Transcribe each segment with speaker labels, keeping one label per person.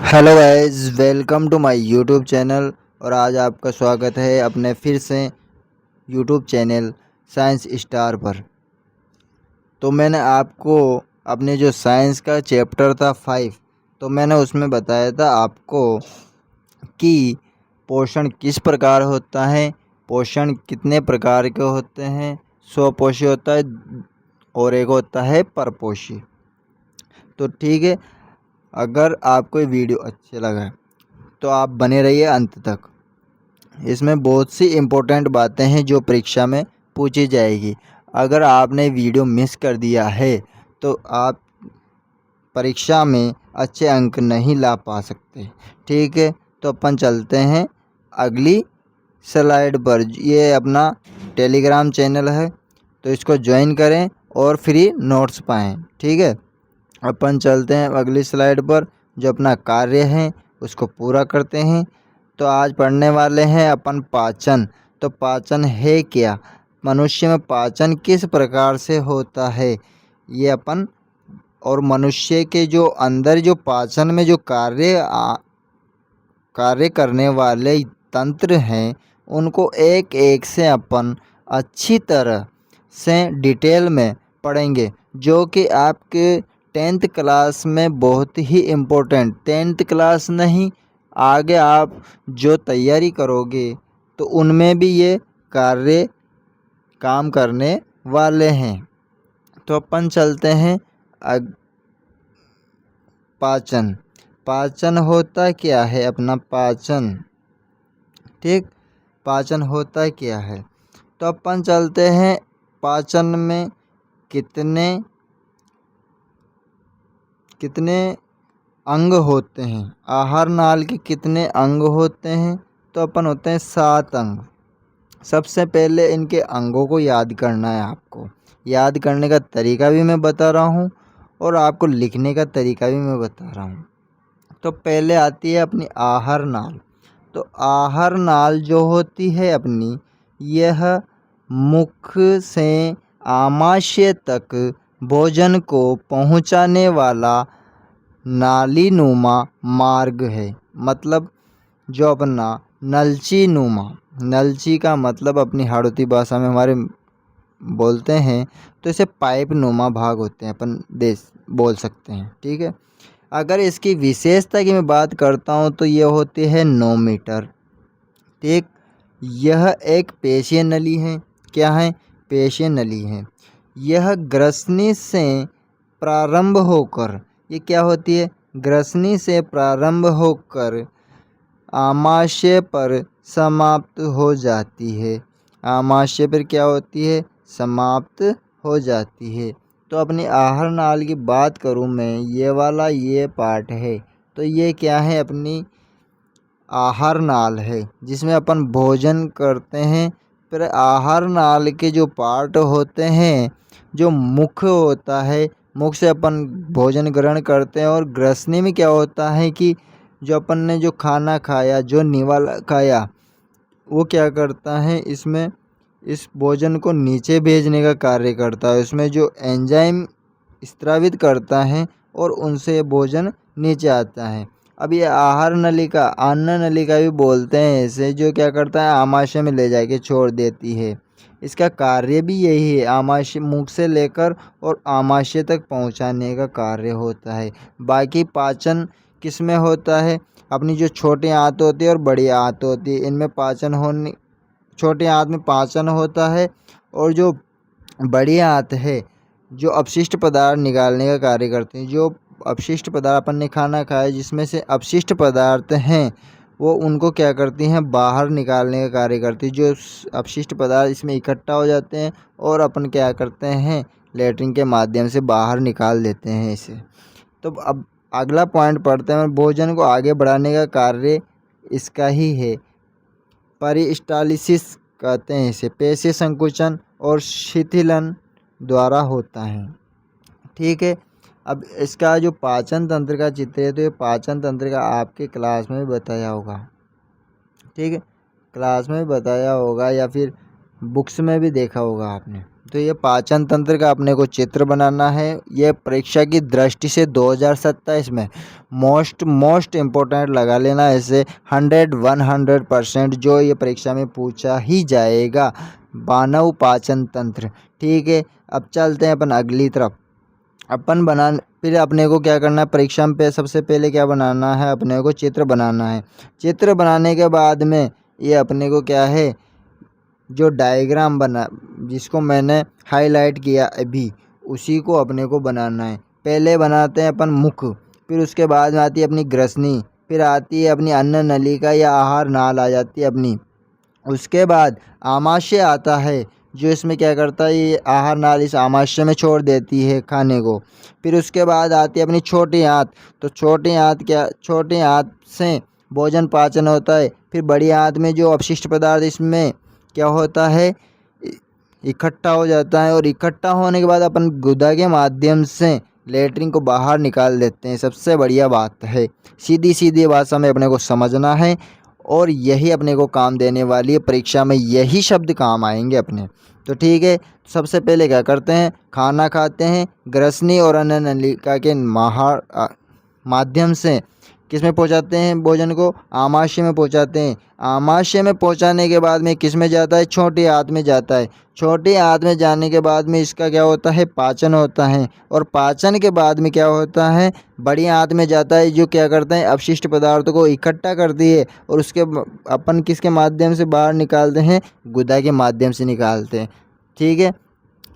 Speaker 1: Hello guys, welcome to my YouTube channel. और आज आपका स्वागत है अपने फिर से यूट्यूब चैनल साइंस स्टार पर। तो मैंने आपको अपने जो साइंस का चैप्टर था 5, तो मैंने उसमें बताया था आपको कि पोषण किस प्रकार होता है, पोषण कितने प्रकार के होते हैं। स्वपोषी होता है और एक होता है परपोषी। तो ठीक है, अगर आपको ये वीडियो अच्छे लगा तो आप बने रहिए अंत तक। इसमें बहुत सी इम्पोर्टेंट बातें हैं जो परीक्षा में पूछी जाएगी। अगर आपने वीडियो मिस कर दिया है तो आप परीक्षा में अच्छे अंक नहीं ला पा सकते। ठीक है, तो अपन चलते हैं अगली स्लाइड पर। ये अपना टेलीग्राम चैनल है, तो इसको ज्वाइन करें और फ्री नोट्स पाएँ। ठीक है, अपन चलते हैं अगली स्लाइड पर। जो अपना कार्य है उसको पूरा करते हैं। तो आज पढ़ने वाले हैं अपन पाचन। तो पाचन है क्या, मनुष्य में पाचन किस प्रकार से होता है, ये अपन। और मनुष्य के जो अंदर जो पाचन में जो कार्य करने वाले तंत्र हैं उनको एक एक से अपन अच्छी तरह से डिटेल में पढ़ेंगे, जो कि आपके 10th क्लास में बहुत ही इम्पोर्टेंट, 10th क्लास नहीं, आगे आप जो तैयारी करोगे तो उनमें भी ये कार्य काम करने वाले हैं। तो अपन चलते हैं पाचन। पाचन होता क्या है अपना पाचन। ठीक, पाचन होता क्या है। तो अपन चलते हैं पाचन में कितने कितने अंग होते हैं, आहार नाल के कितने अंग होते हैं। तो अपन होते हैं 7 अंग। सबसे पहले इनके अंगों को याद करना है आपको। याद करने का तरीका भी मैं बता रहा हूँ और आपको लिखने का तरीका भी मैं बता रहा हूँ। तो पहले आती है अपनी आहार नाल। तो आहार नाल जो होती है अपनी, यह मुख से आमाशय तक भोजन को पहुंचाने वाला नालीनुमा मार्ग है। मतलब जो अपना नलची नुमा, नलची का मतलब अपनी हाड़ौती भाषा में हमारे बोलते हैं, तो इसे पाइप नुमा भाग होते हैं, अपन देश बोल सकते हैं। ठीक है, अगर इसकी विशेषता की मैं बात करता हूँ तो यह होती है 9 मीटर। ठीक, यह एक पेशीय नली है। क्या है, पेशीय नली है। यह ग्रसनी से प्रारंभ होकर, ये क्या होती है, ग्रसनी से प्रारंभ होकर आमाशय पर समाप्त हो जाती है। आमाशय पर क्या होती है, समाप्त हो जाती है। तो अपनी आहार नाल की बात करूँ मैं, ये वाला ये पार्ट है, तो ये क्या है, अपनी आहार नाल है जिसमें अपन भोजन करते हैं। फिर आहार नाल के जो पार्ट होते हैं, जो मुख होता है, मुख से अपन भोजन ग्रहण करते हैं। और ग्रसनी में क्या होता है कि जो अपन ने जो खाना खाया, जो निवाला खाया, वो क्या करता है, इसमें इस भोजन को नीचे भेजने का कार्य करता है। इसमें जो एंजाइम स्त्रावित करता है और उनसे भोजन नीचे आता है। अब ये आहार नलिका, अन्न नलिका भी बोलते हैं इसे, जो क्या करता है, आमाशय में ले जाके छोड़ देती है। इसका कार्य भी यही है, आमाशय मुख से लेकर और आमाशय तक पहुंचाने का कार्य होता है। बाकी पाचन किस में होता है, अपनी जो छोटी आंत होती है और बड़ी आंत होती है, इनमें पाचन होने, छोटी आंत में पाचन होता है और जो बड़ी आंत है जो अपशिष्ट पदार्थ निकालने का कार्य करते हैं। जो अपशिष्ट पदार्थ अपन ने खाना खाया जिसमें से अपशिष्ट पदार्थ हैं, वो उनको क्या करती हैं, बाहर निकालने का कार्य करती है। जो अपशिष्ट पदार्थ इसमें इकट्ठा हो जाते हैं और अपन क्या करते हैं, लेटरिन के माध्यम से बाहर निकाल देते हैं इसे। तो अब अगला पॉइंट पढ़ते हैं। भोजन को आगे बढ़ाने का कार्य इसका ही है, परिस्टालिसिस कहते हैं इसे, पेशीय संकुचन और शिथिलन द्वारा होता है। ठीक है, अब इसका जो पाचन तंत्र का चित्र है, तो ये पाचन तंत्र का आपके क्लास में बताया होगा। ठीक है, क्लास में बताया होगा या फिर बुक्स में भी देखा होगा आपने। तो ये पाचन तंत्र का अपने को चित्र बनाना है। ये परीक्षा की दृष्टि से 2027 में मोस्ट इम्पोर्टेंट लगा लेना ऐसे 100% जो ये परीक्षा में पूछा ही जाएगा, मानव पाचन तंत्र। ठीक है, अब चलते हैं अपन अगली तरफ। अपन बना फिर अपने को क्या करना है परीक्षा में, सबसे पहले क्या बनाना है, अपने को चित्र बनाना है। चित्र बनाने के बाद में ये अपने को क्या है, जो डायग्राम बना जिसको मैंने हाईलाइट किया अभी, उसी को अपने को बनाना है। पहले बनाते हैं अपन मुख, फिर उसके बाद में आती है अपनी ग्रसनी, फिर आती है अपनी अन्न नलिका या आहार नाल आ जाती है अपनी। उसके बाद आमाशय आता है, जो इसमें क्या करता है, ये आहार नाल इस आमाशय में छोड़ देती है खाने को। फिर उसके बाद आती है अपनी छोटी आंत। तो छोटी आंत से भोजन पाचन होता है। फिर बड़ी आंत में जो अपशिष्ट पदार्थ इसमें क्या होता है, इकट्ठा हो जाता है, और इकट्ठा होने के बाद अपन गुदा के माध्यम से लेटरिन को बाहर निकाल देते हैं। सबसे बढ़िया बात है, सीधी भाषा में अपने को समझना है, और यही अपने को काम देने वाली है परीक्षा में, यही शब्द काम आएंगे अपने। तो ठीक है, सबसे पहले क्या करते हैं, खाना खाते हैं, ग्रसनी और अन्न नलिका के माध्यम से किस में पहुंचाते हैं भोजन को, आमाशय में पहुंचाते हैं। आमाशय में पहुंचाने के बाद में किस में जाता है, छोटी आंत में जाता है। छोटी आंत में जाने के बाद में इसका क्या होता है, पाचन होता है, और पाचन के बाद में क्या होता है, बड़ी आंत में जाता है, जो क्या करता है, अपशिष्ट पदार्थों को इकट्ठा करती है, और उसके अपन किसके माध्यम से बाहर निकालते हैं, गुदा के माध्यम से निकालते हैं। ठीक है,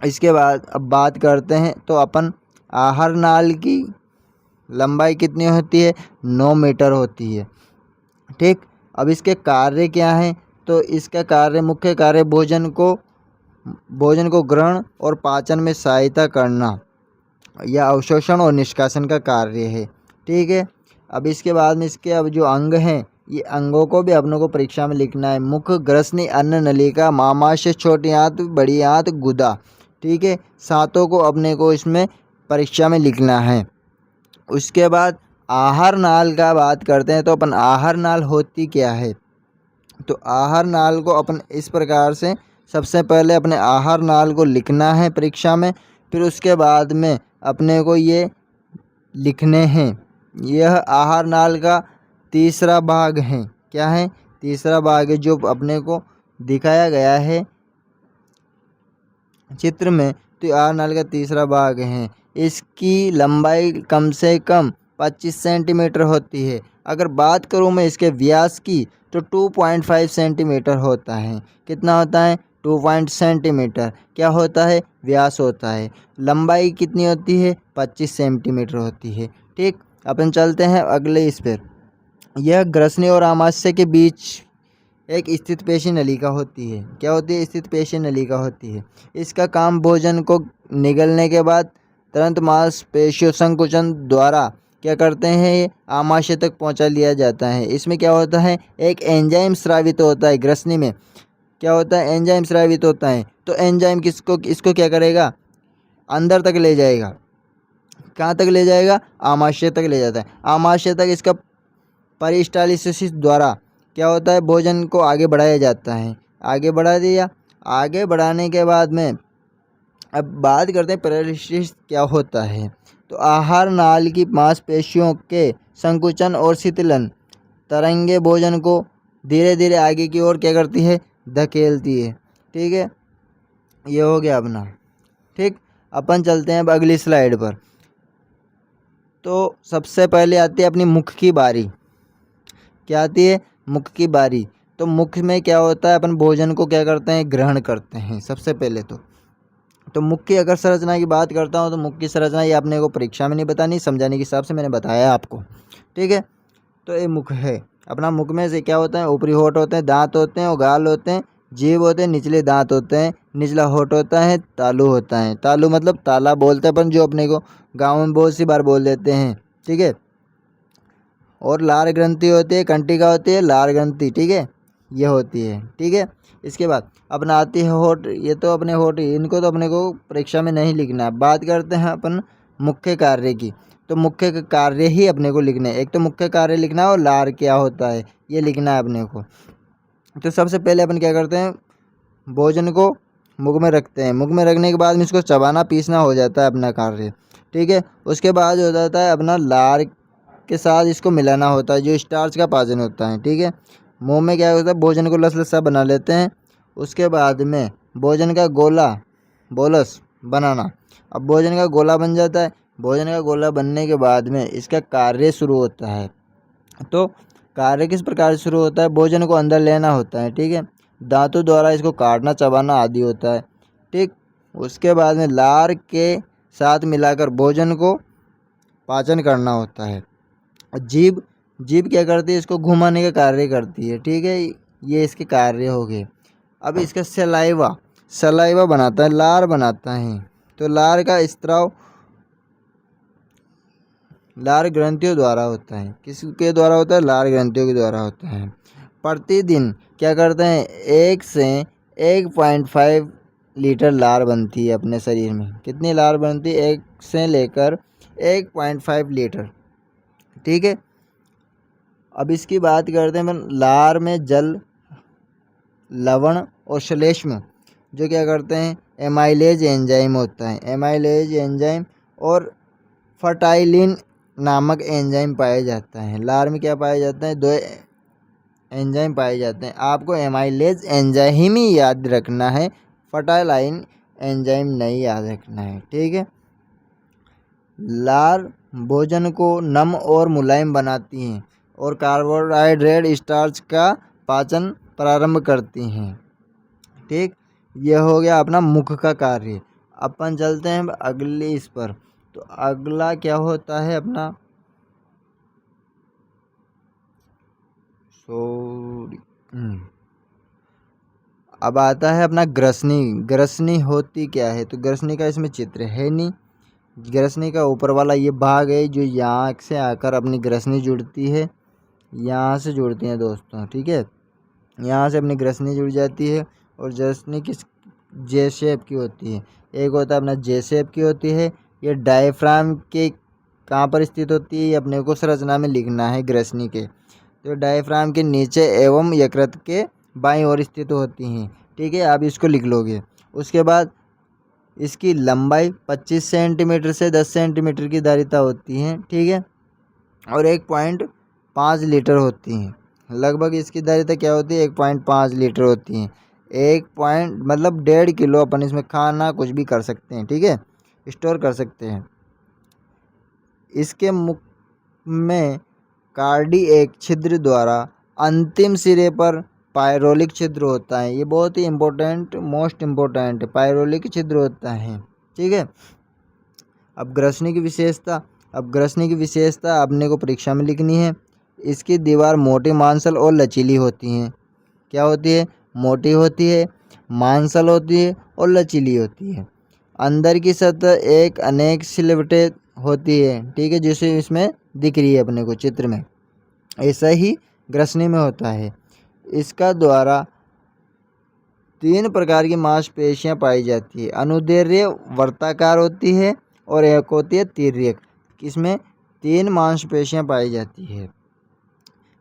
Speaker 1: इसके बाद अब बात करते हैं, तो अपन आहार नाल की लंबाई कितनी होती है, 9 मीटर होती है। ठीक, अब इसके कार्य क्या हैं, तो इसका कार्य, मुख्य कार्य भोजन को ग्रहण और पाचन में सहायता करना, या अवशोषण और निष्कासन का कार्य है। ठीक है, अब इसके बाद में इसके अब जो अंग हैं, ये अंगों को भी अपनों को परीक्षा में लिखना है। मुख, ग्रसनी, अन्न नलिका, आमाशय, छोटी आंत, बड़ी आंत, गुदा। ठीक है, सातों को अपने को इसमें परीक्षा में लिखना है। उसके बाद आहार नाल का बात करते हैं, तो अपन आहार नाल होती क्या है, तो आहार नाल को अपन इस प्रकार से सबसे पहले अपने आहार नाल को लिखना है परीक्षा में। फिर उसके बाद में अपने को ये लिखने हैं, यह आहार नाल का तीसरा भाग है। क्या है, तीसरा भाग है, जो अपने को दिखाया गया है चित्र में। तो आहार नाल का तीसरा भाग है, इसकी लंबाई कम से कम 25 सेंटीमीटर होती है। अगर बात करूँ मैं इसके व्यास की, तो 2.5 सेंटीमीटर होता है। कितना होता है, 2 सेंटीमीटर क्या होता है, व्यास होता है। लंबाई कितनी होती है, 25 सेंटीमीटर होती है। ठीक, अपन चलते हैं अगले इस पर। यह ग्रसनी और आमाशय के बीच एक स्थित पेशी नलिका होती है। क्या होती है, स्थित पेशी नलिका होती है। इसका काम भोजन को निगलने के बाद तुरंत मांसपेशियों संकुचन द्वारा क्या करते हैं, ये आमाशय तक पहुंचा लिया जाता है। इसमें क्या होता है, एक एंजाइम स्रावित होता है। ग्रसनी में क्या होता है, एंजाइम स्रावित होता है। तो एंजाइम इसको क्या करेगा, अंदर तक ले जाएगा। कहाँ तक ले जाएगा, आमाशय तक ले जाता है। आमाशय तक इसका पेरिस्टालिसिस द्वारा क्या होता है, भोजन को आगे बढ़ाया जाता है। आगे बढ़ा दिया, आगे बढ़ाने के बाद में अब बात करते हैं पेरिस्टालिसिस क्या होता है। तो आहार नाल की मांसपेशियों के संकुचन और शीतलन तरंगे भोजन को धीरे धीरे आगे की ओर क्या करती है, धकेलती है। ठीक है, ये हो गया अपना। ठीक, अपन चलते हैं अब अगली स्लाइड पर। तो सबसे पहले आती है अपनी मुख की बारी। क्या आती है, मुख की बारी। तो मुख में क्या होता है, अपन भोजन को क्या करते हैं, ग्रहण करते हैं सबसे पहले। तो मुख की अगर संरचना की बात करता हूँ, तो मुख की संरचना ये अपने को परीक्षा में नहीं बतानी, समझाने के हिसाब से मैंने बताया आपको। ठीक है, तो ये मुख है अपना। मुख में से क्या होता है, ऊपरी होठ होते हैं, दांत होते हैं और गाल होते हैं, जीभ होते हैं, निचले दांत होते हैं, निचला होठ होता है, तालू होता है। तालू मतलब ताला बोलते हैं अपन, जो अपने को गाँव में बहुत सी बार बोल देते हैं। ठीक है, और लार ग्रंथि होती है, कंटिका होती है, लार ग्रंथि। ठीक है, ये होती है। ठीक है, इसके बाद अपना आती है होठ। ये तो अपने होठ, इनको तो अपने को परीक्षा में नहीं लिखना है। बात करते हैं अपन मुख्य कार्य की। तो मुख्य कार्य ही अपने को लिखने हैं। एक तो मुख्य कार्य लिखना है, और लार क्या होता है ये लिखना है अपने को। तो सबसे पहले अपन क्या करते हैं, भोजन को मुख में रखते हैं। मुख में रखने के बाद में इसको चबाना पीसना हो जाता है अपना कार्य, ठीक है। उसके बाद हो जाता है अपना लार के साथ इसको मिलाना होता है, जो स्टार्च का पाचन होता है, ठीक है। मुंह में क्या होता है, भोजन को लसलसा बना लेते हैं। उसके बाद में भोजन का गोला बोलस बनाना। अब भोजन का गोला बन जाता है। भोजन का गोला बनने के बाद में इसका कार्य शुरू होता है। तो कार्य किस प्रकार से शुरू होता है, भोजन को अंदर लेना होता है, ठीक है। दांतों द्वारा इसको काटना चबाना आदि होता है, ठीक। उसके बाद में लार के साथ मिलाकर भोजन को पाचन करना होता है। और जीभ जीभ क्या करती है, इसको घुमाने का कार्य करती है, ठीक है। ये इसके कार्य हो गए। अब इसका सलाइवा सलाइवा बनाता है, लार बनाता है। तो लार का स्त्राव लार ग्रंथियों द्वारा होता है। किसके द्वारा होता है, लार ग्रंथियों के द्वारा होता है। प्रतिदिन क्या करते हैं, 1 से 1.5 लीटर लार बनती है अपने शरीर में। कितनी लार बनती है, 1 से लेकर 1.5 लीटर, ठीक है। अब इसकी बात करते हैं अपन, लार में जल, लवण और श्लेष्म जो क्या करते हैं, एमाइलेज एंजाइम होता है। एमाइलेज एंजाइम और फर्टाइलिन नामक एंजाइम पाया जाता है। लार में क्या पाया जाता है, 2 एंजाइम पाए जाते हैं। आपको एमाइलेज एंजाइम ही याद रखना है, फर्टाइलाइन एंजाइम नहीं याद रखना है, ठीक है। लार भोजन को नम और मुलायम बनाती हैं और कार्बोहाइड्रेट स्टार्च का पाचन प्रारंभ करती हैं, ठीक। यह हो गया अपना मुख का कार्य। अपन चलते हैं अगली इस पर। तो अगला क्या होता है अपना, सॉरी अब आता है अपना ग्रसनी। ग्रसनी होती क्या है, तो ग्रसनी का इसमें चित्र है नहीं। ग्रसनी का ऊपर वाला ये भाग है जो यहाँ से आकर अपनी ग्रसनी जुड़ती है, यहाँ से जुड़ती हैं दोस्तों, ठीक है। यहाँ से अपनी ग्रसनी जुड़ जाती है। और ग्रसनी किस जे शेप की होती है, एक होता है अपना जे शेप की होती है। ये डायफ्राम के कहाँ पर स्थित होती है, ये अपने को संरचना में लिखना है ग्रसनी के। तो डायफ्राम के नीचे एवं यकृत के बाईं ओर स्थित होती हैं, ठीक है। आप इसको लिख लोगे। उसके बाद इसकी लंबाई 25 सेंटीमीटर से 10 सेंटीमीटर की धारिता होती है, ठीक है। और 1.5 लीटर होती हैं। लगभग इसकी धारिता क्या होती है, 1.5 लीटर होती हैं। 1 मतलब 1.5 किलो अपन इसमें खाना कुछ भी कर सकते हैं, ठीक है, स्टोर कर सकते हैं। इसके मुख में कार्डी एक छिद्र द्वारा अंतिम सिरे पर पायरोलिक छिद्र होता है। ये बहुत ही इम्पोर्टेंट, मोस्ट इम्पोर्टेंट पायरोलिक छिद्र होता है, ठीक है। अब ग्रसनी की विशेषता। अब ग्रसनी की विशेषता अपने को परीक्षा में लिखनी है। इसकी दीवार मोटी, मांसल और लचीली होती हैं। क्या होती है, मोटी होती है, मांसल होती है और लचीली होती है। अंदर की सतह एक अनेक सिलवटें होती है, ठीक है, जैसे इसमें दिख रही है अपने को चित्र में। ऐसा ही ग्रसनी में होता है। इसका द्वारा 3 प्रकार की मांसपेशियां पाई जाती है। अनुदैर्ध्य वर्ताकार होती है और एक होती है तिर्यक। इसमें 3 मांसपेशियां पाई जाती है।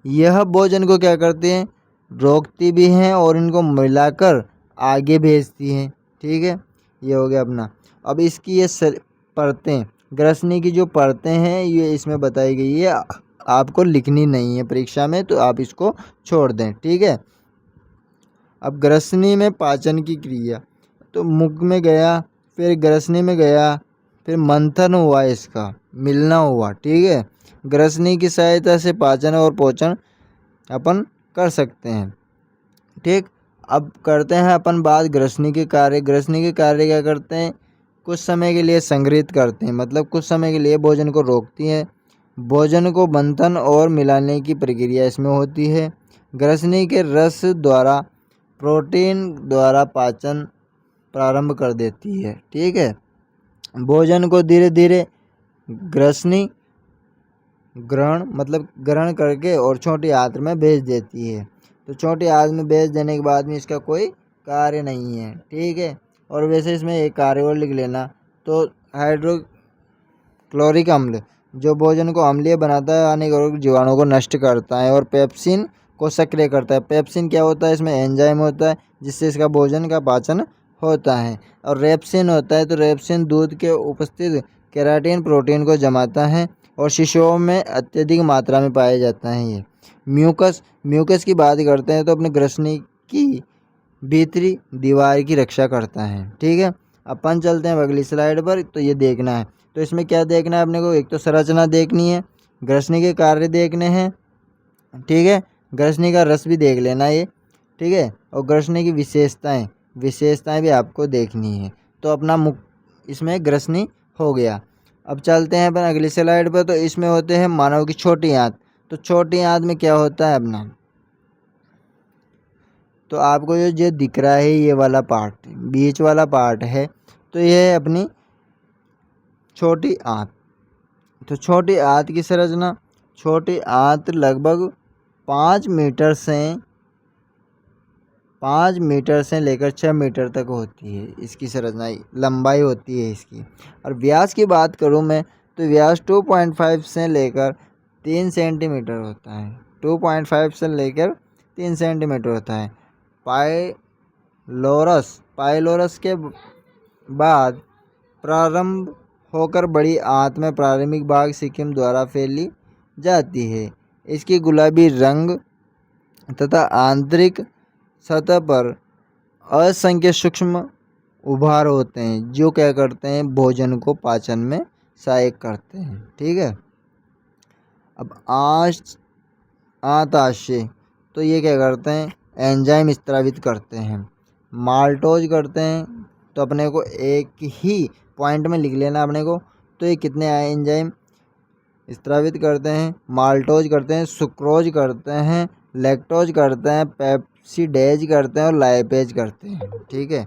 Speaker 1: यह भोजन को क्या करती हैं, रोकती भी हैं और इनको मिलाकर आगे भेजती हैं, ठीक है। ये हो गया अपना। अब इसकी ये परतें, ग्रसनी की जो परतें हैं ये इसमें बताई गई है, आपको लिखनी नहीं है परीक्षा में, तो आप इसको छोड़ दें, ठीक है। अब ग्रसनी में पाचन की क्रिया, तो मुख में गया, फिर ग्रसनी में गया, फिर मंथन हुआ, इसका मिलना हुआ, ठीक है। ग्रसनी की सहायता से पाचन और पोषण अपन कर सकते हैं, ठीक। अब करते हैं अपन बात ग्रसनी के कार्य। ग्रसनी के कार्य क्या करते हैं, कुछ समय के लिए संग्रहित करते हैं, मतलब कुछ समय के लिए भोजन को रोकती हैं। भोजन को मंथन और मिलाने की प्रक्रिया इसमें होती है। ग्रसनी के रस द्वारा प्रोटीन द्वारा पाचन प्रारंभ कर देती है, ठीक है। भोजन को धीरे धीरे ग्रसनी ग्रहण करके और छोटी आंत में भेज देती है। तो छोटी आंत में भेज देने के बाद में इसका कोई कार्य नहीं है, ठीक है। और वैसे इसमें एक कार्य और लिख लेना, तो हाइड्रोक्लोरिक अम्ल जो भोजन को अम्लीय बनाता है, हानिकारक जीवाणुओं को नष्ट करता है, और पेप्सिन को सक्रिय करता है। पेप्सिन क्या होता है, इसमें एंजाइम होता है जिससे इसका भोजन का पाचन होता है। और रेप्सिन होता है, तो रेप्सिन दूध के उपस्थित केराटिन प्रोटीन को जमाता है और शिशुओं में अत्यधिक मात्रा में पाया जाता है। ये म्यूकस की बात करते हैं तो अपने ग्रसनी की भीतरी दीवार की रक्षा करता है। ठीक है, अपन चलते हैं अगली स्लाइड पर। तो ये देखना है, तो इसमें क्या देखना है अपने को, एक तो संरचना देखनी है, ग्रसनी के कार्य देखने हैं। ठीक है, ग्रसनी का रस भी देख लेना ये। ठीक है, और ग्रसनी की विशेषताएं भी आपको देखनी है। तो अपना इसमें ग्रसनी हो गया। अब चलते हैं अपन अगली स्लाइड पर। तो इसमें होते हैं मानव की छोटी आंत। तो छोटी आंत में क्या होता है अपना, तो आपको जो दिख रहा है ये वाला पार्ट, बीच वाला पार्ट है, तो ये है अपनी छोटी आंत। तो छोटी आंत की संरचना, छोटी आंत लगभग 5 मीटर से लेकर 6 मीटर तक होती है। इसकी संरचना लंबाई होती है इसकी। और व्यास की बात करूँ मैं, तो व्यास 2.5 से लेकर 3 सेंटीमीटर होता है। 2.5 से लेकर 3 सेंटीमीटर होता है। पाइलोरस के बाद प्रारंभ होकर बड़ी आंत में प्राथमिक भाग सिक्किम द्वारा फैली जाती है। इसकी गुलाबी रंग तथा आंतरिक सतह पर असंख्य सूक्ष्म उभार होते हैं जो क्या करते हैं, भोजन को पाचन में सहायक करते हैं। ठीक है, अब आंताशय, तो ये क्या करते हैं, एंजाइम स्त्रावित करते हैं। माल्टोज करते हैं, तो अपने को एक ही पॉइंट में लिख लेना अपने को। तो ये कितने एंजाइम स्त्रावित करते हैं, माल्टोज करते हैं, सुक्रोज करते हैं, लैक्टोज करते हैं, पेप्सिडेज करते हैं और लाइपेज करते हैं। ठीक है,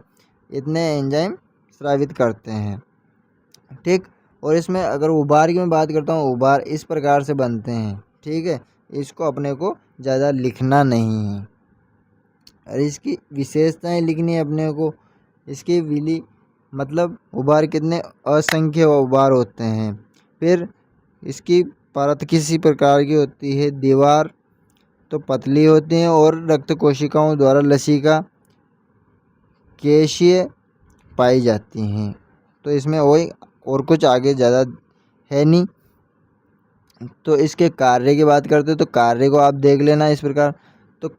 Speaker 1: इतने एंजाइम स्रावित करते हैं। ठीक, और इसमें अगर उबार की मैं बात करता हूँ, उबार इस प्रकार से बनते हैं। ठीक है, इसको अपने को ज़्यादा लिखना नहीं है और इसकी विशेषताएं लिखनी है अपने को। इसकी विली मतलब उबार कितने असंख्य उबार होते हैं। फिर इसकी परत किसी प्रकार की होती है, दीवार तो पतली होती हैं और रक्त कोशिकाओं द्वारा लसिका केशीय पाई जाती हैं। तो इसमें वही और कुछ आगे ज़्यादा है नहीं। तो इसके कार्य की बात करते हैं, तो कार्य को आप देख लेना इस प्रकार। तो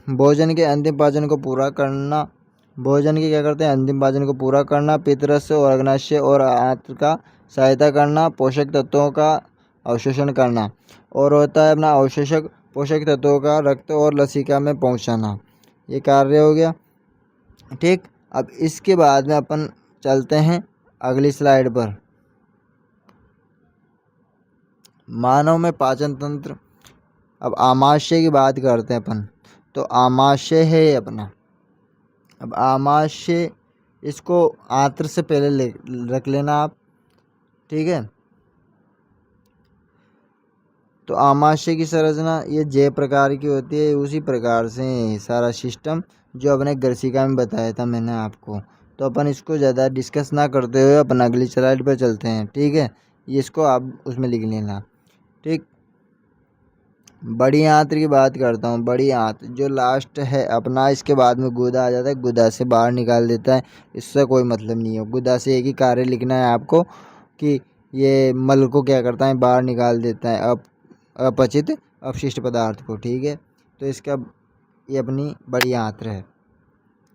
Speaker 1: भोजन के अंतिम पाचन को पूरा करना, भोजन के क्या करते हैं, अंतिम पाचन को पूरा करना, पित्तरस और अग्नाशय और आंत का सहायता करना, पोषक तत्वों का अवशोषण करना, और होता है अपना अवशोषक पोषक तत्वों का रक्त और लसिका में पहुंचाना। ये कार्य हो गया। ठीक, अब इसके बाद में अपन चलते हैं अगली स्लाइड पर। मानव में पाचन तंत्र, अब आमाशय की बात करते हैं अपन। तो आमाशय है अपना, अब आमाशय इसको आंत्र से पहले रख लेना आप। ठीक है, तो आमाशय की संरचना ये जे प्रकार की होती है, उसी प्रकार से सारा सिस्टम जो अपने ग्रसिका में बताया था मैंने आपको। तो अपन इसको ज़्यादा डिस्कस ना करते हुए अपन अगली स्लाइड पर चलते हैं। ठीक है, इसको आप उसमें लिख लेना। ठीक, बड़ी आंत की बात करता हूँ। बड़ी आंत जो लास्ट है अपना, इसके बाद में गुदा आ जाता है, गुदा से बाहर निकाल देता है। इससे कोई मतलब नहीं है, गुदा से एक ही कार्य लिखना है आपको कि ये मल को क्या करता है, बाहर निकाल देता है, अपचित अपशिष्ट पदार्थ को। ठीक है, तो इसका ये अपनी बड़ी आंत है।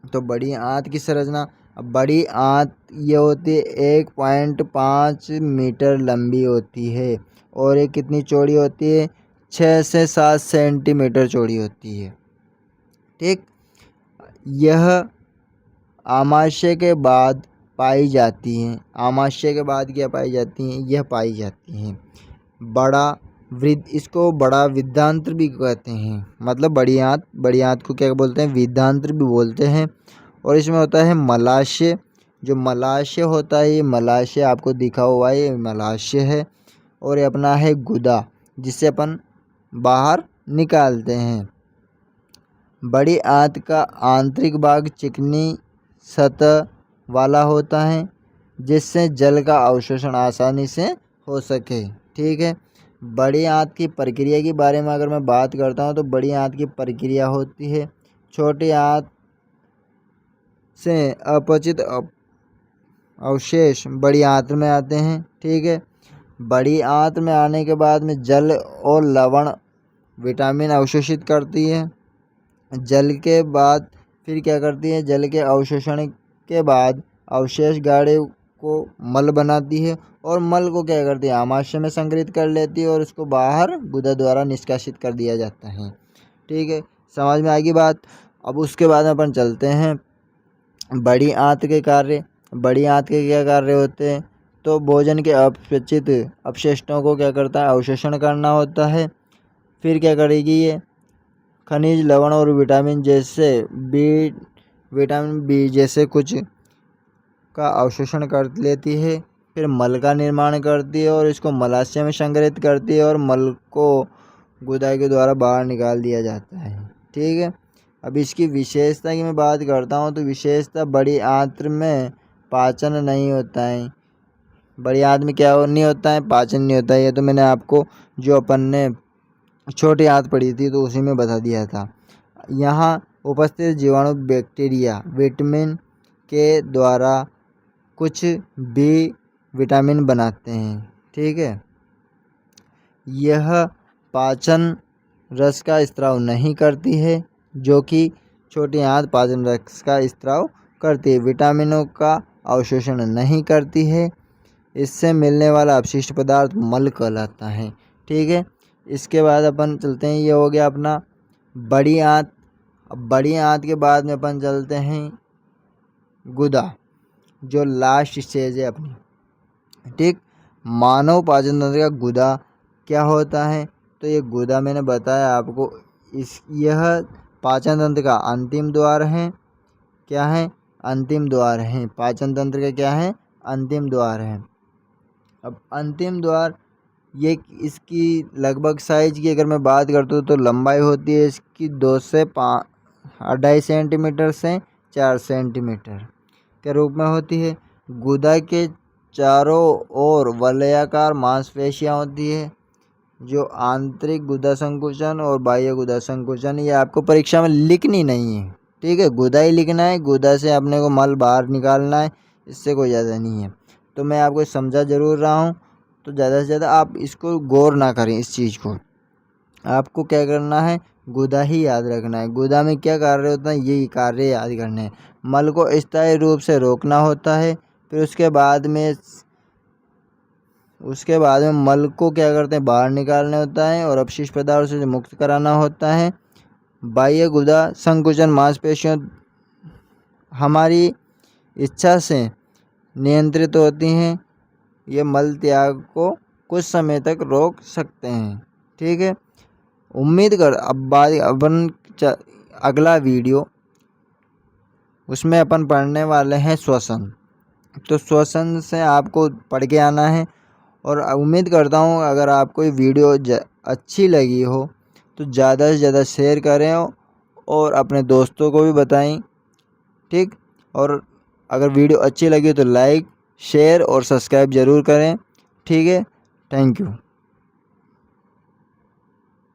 Speaker 1: तो बड़ी आंत की संरचना, अब बड़ी आंत ये होती है 1.5 मीटर लंबी होती है और ये कितनी चौड़ी होती है, 6 से 7 सेंटीमीटर चौड़ी होती है। ठीक, यह आमाशय के बाद पाई जाती हैं। आमाशय के बाद क्या पाई जाती हैं, यह पाई जाती हैं। इसको बड़ा विद्यांत्र भी कहते हैं, मतलब बड़ी आंत को क्या बोलते हैं, विद्यांत्र भी बोलते हैं। और इसमें होता है मलाशय, जो मलाशय होता है, ये मलाशय आपको दिखा हुआ है, ये मलाशय है। और ये अपना है गुदा, जिससे अपन बाहर निकालते हैं। बड़ी आंत का आंतरिक भाग चिकनी सतह वाला होता है जिससे जल का अवशोषण आसानी से हो सके। ठीक है, बड़ी आंत की प्रक्रिया के बारे में अगर मैं बात करता हूँ तो बड़ी आंत की प्रक्रिया होती है छोटी आंत से अपचित अवशेष बड़ी आंत में आते हैं। ठीक है, बड़ी आंत में आने के बाद में जल और लवण विटामिन अवशोषित करती है। जल के बाद फिर क्या करती है, जल के अवशोषण के बाद अवशेष गाढ़े को मल बनाती है और मल को क्या करती है, आमाशय में संग्रहित कर लेती है और उसको बाहर गुदा द्वारा निष्कासित कर दिया जाता है। ठीक है, समझ में आएगी बात। अब उसके बाद अपन चलते हैं बड़ी आंत के कार्य। बड़ी आंत के क्या कार्य होते हैं, तो भोजन के अपचित अपशिष्टों को क्या करता है, अवशोषण करना होता है। फिर क्या करेगी ये, खनिज लवण और विटामिन बी जैसे कुछ का अवशोषण कर लेती है। फिर मल का निर्माण करती है और इसको मलाशय में संग्रहित करती है और मल को गुदा के द्वारा बाहर निकाल दिया जाता है। ठीक है, अब इसकी विशेषता की मैं बात करता हूँ तो विशेषता बड़ी आंत्र में पाचन नहीं होता है। बड़ी आंत में क्या नहीं होता है, पाचन नहीं होता है। ये तो मैंने आपको जो अपन ने छोटी आंत पढ़ी थी तो उसी में बता दिया था। यहाँ उपस्थित जीवाणु बैक्टीरिया विटामिन के द्वारा कुछ बी विटामिन बनाते हैं। ठीक है, यह पाचन रस का स्त्राव नहीं करती है, जो कि छोटी आंत पाचन रस का स्त्राव करती है। विटामिनों का अवशोषण नहीं करती है, इससे मिलने वाला अपशिष्ट पदार्थ मल कहलाता है। ठीक है, इसके बाद अपन चलते हैं, ये हो गया अपना बड़ी आंत। अब बड़ी आंत के बाद में अपन चलते हैं गुदा, जो लास्ट स्टेज है अपनी। ठीक, मानव पाचन तंत्र का गुदा क्या होता है, तो ये गुदा मैंने बताया आपको, यह पाचन तंत्र का अंतिम द्वार है। क्या है, अंतिम द्वार है। पाचन तंत्र का क्या है, अंतिम द्वार है। अब अंतिम द्वार ये इसकी लगभग साइज की अगर मैं बात करता हूँ तो लंबाई होती है इसकी 2 से 2.5 सेंटीमीटर से 4 सेंटीमीटर के रूप में होती है। गुदा के चारों ओर वलयाकार मांसपेशियाँ होती है, जो आंतरिक गुदा संकुचन और बाह्य गुदा संकुचन, ये आपको परीक्षा में लिखनी नहीं है। ठीक है, गुदा ही लिखना है, गुदा से अपने को मल बाहर निकालना है, इससे कोई ज़्यादा नहीं है। तो मैं आपको समझा ज़रूर रहा हूँ, तो ज़्यादा से ज़्यादा आप इसको गौर ना करें। इस चीज़ को आपको क्या करना है, गुदा ही याद रखना है। गुदा में क्या कार्य होता है, यही कार्य याद करने हैं। मल को स्थायी रूप से रोकना होता है। फिर उसके बाद में मल को क्या करते हैं, बाहर निकालना होता है और अपशिष्ट पदार्थों से मुक्त कराना होता है। बाह्य गुदा संकुचन मांसपेशियों हमारी इच्छा से नियंत्रित होती हैं। ये मल त्याग को कुछ समय तक रोक सकते हैं। ठीक है, उम्मीद कर अब अपन अगला वीडियो उसमें अपन पढ़ने वाले हैं श्वसन। तो श्वसन से आपको पढ़ के आना है और उम्मीद करता हूँ अगर आपको ये वीडियो अच्छी लगी हो तो ज़्यादा से ज़्यादा शेयर करें और अपने दोस्तों को भी बताएं। ठीक, और अगर वीडियो अच्छी लगी तो लाइक शेयर और सब्सक्राइब ज़रूर करें। ठीक है, थैंक यू।